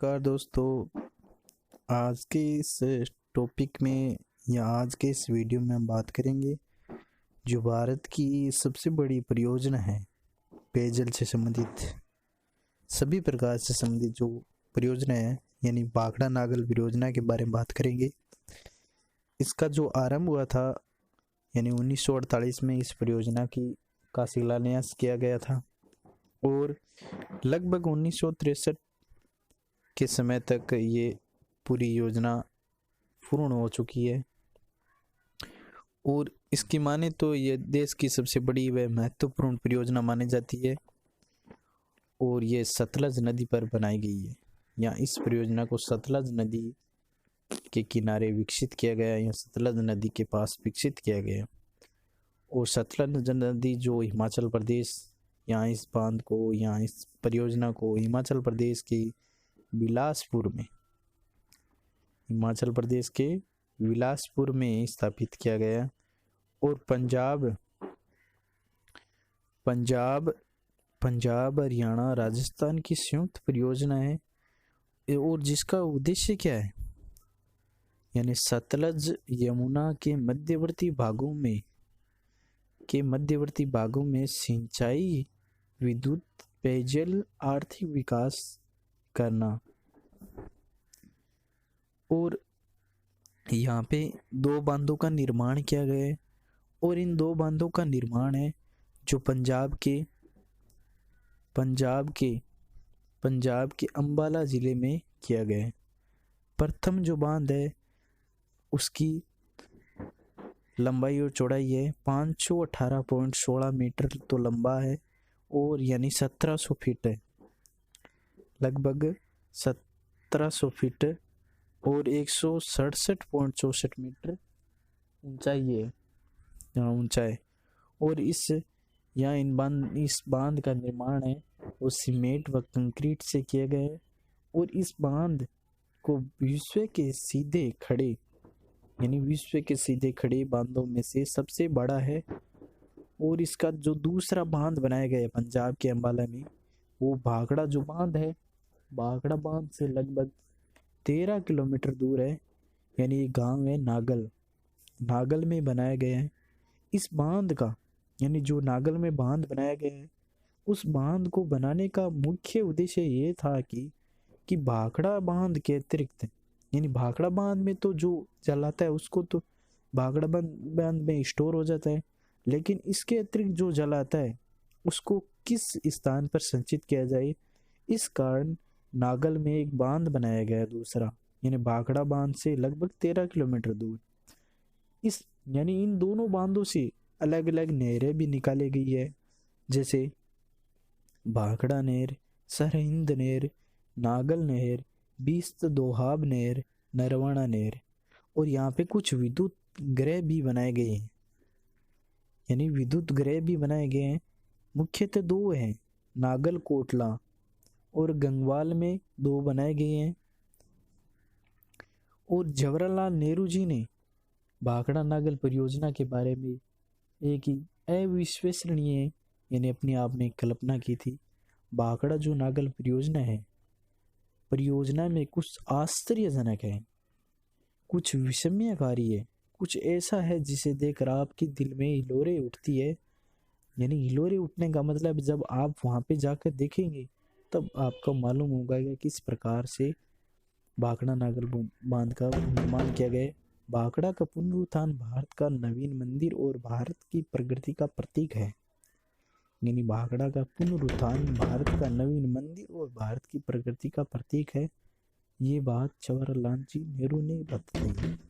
नमस्कार दोस्तों। आज के इस टॉपिक में या आज के इस वीडियो में हम बात करेंगे जो भारत की सबसे बड़ी परियोजना है पेयजल से संबंधित सभी प्रकार से संबंधित जो परियोजना है यानी भाखड़ा नागल परियोजना के बारे में बात करेंगे। इसका जो आरंभ हुआ था यानी 1948 में इस परियोजना का शिलान्यास किया गया था और लगभग 1963 के समय तक ये पूरी योजना पूर्ण हो चुकी है और इसकी माने तो ये देश की सबसे बड़ी व महत्वपूर्ण परियोजना मानी जाती है और ये सतलज नदी पर बनाई गई है। या इस परियोजना को सतलज नदी के किनारे विकसित किया गया या सतलज नदी के पास विकसित किया गया और सतलज नदी जो हिमाचल प्रदेश या इस बांध को या इस परियोजना को हिमाचल प्रदेश की हिमाचल प्रदेश के बिलासपुर में स्थापित किया गया और पंजाब हरियाणा राजस्थान की संयुक्त परियोजना है और जिसका उद्देश्य क्या है यानी सतलज यमुना के मध्यवर्ती भागों में सिंचाई विद्युत पेयजल आर्थिक विकास करना। और यहाँ पे दो बांधों का निर्माण किया गया है और इन दो बांधों का निर्माण है जो पंजाब के अंबाला जिले में किया गया है। प्रथम जो बांध है उसकी लंबाई और चौड़ाई है 518.16 मीटर तो लंबा है और यानी 1700 फीट है, लगभग 1700 फीट और 167.64 मीटर ऊंचाई है ऊंचाई। और इस बांध का निर्माण है वो सीमेंट व कंक्रीट से किया गया है और इस बांध को विश्व के सीधे खड़े बांधों में से सबसे बड़ा है। और इसका जो दूसरा बांध बनाया गया है पंजाब के अंबाला में वो भाखड़ा जो बांध है, भाखड़ा बांध से लगभग 13 किलोमीटर दूर है यानी गांव है नागल में बनाया गया है। इस बांध का यानी जो नागल में बांध बनाया गया है उस बांध को बनाने का मुख्य उद्देश्य ये था कि भाखड़ा बांध के अतिरिक्त यानी भाखड़ा बांध में तो जो जल आता है उसको तो भाखड़ा बांध में स्टोर हो जाता है, लेकिन इसके अतिरिक्त जो जल आता है उसको किस स्थान पर संचित किया जाए, इस कारण नागल में एक बांध बनाया गया दूसरा यानी भाखड़ा बांध से लगभग 13 किलोमीटर दूर। इन दोनों बांधों से अलग अलग नहरें भी निकाली गई है जैसे भाखड़ा नहर, सरहिंद नहर, नागल नहर, बीस्त दोहाब नहर, नरवाना नहर। और यहाँ पे कुछ विद्युत गृह भी बनाए गए हैं मुख्यतः दो हैं, नागल कोटला और गंगवाल में दो बनाए गए हैं। और जवाहरलाल नेहरू जी ने भाखड़ा नागल परियोजना के बारे में एक ही अविश्वसनीय यानी अपने आप में कल्पना की थी। भाखड़ा जो नागल परियोजना में कुछ आश्चर्यजनक है, कुछ विस्मयकारी है, कुछ ऐसा है जिसे देखकर आपके दिल में हिलोरें उठती है। यानी हिलोरें उठने का मतलब जब आप वहां पे जाकर देखेंगे तब आपको मालूम होगा कि किस प्रकार से भाखड़ा नागल बांध का निर्माण किया गया। भाखड़ा का पुनरुत्थान भारत का नवीन मंदिर और भारत की प्रगति का प्रतीक है। यानी भाखड़ा का पुनरुत्थान भारत का नवीन मंदिर और भारत की प्रगति का प्रतीक है। ये बात जवाहरलाल जी नेहरू ने बताई।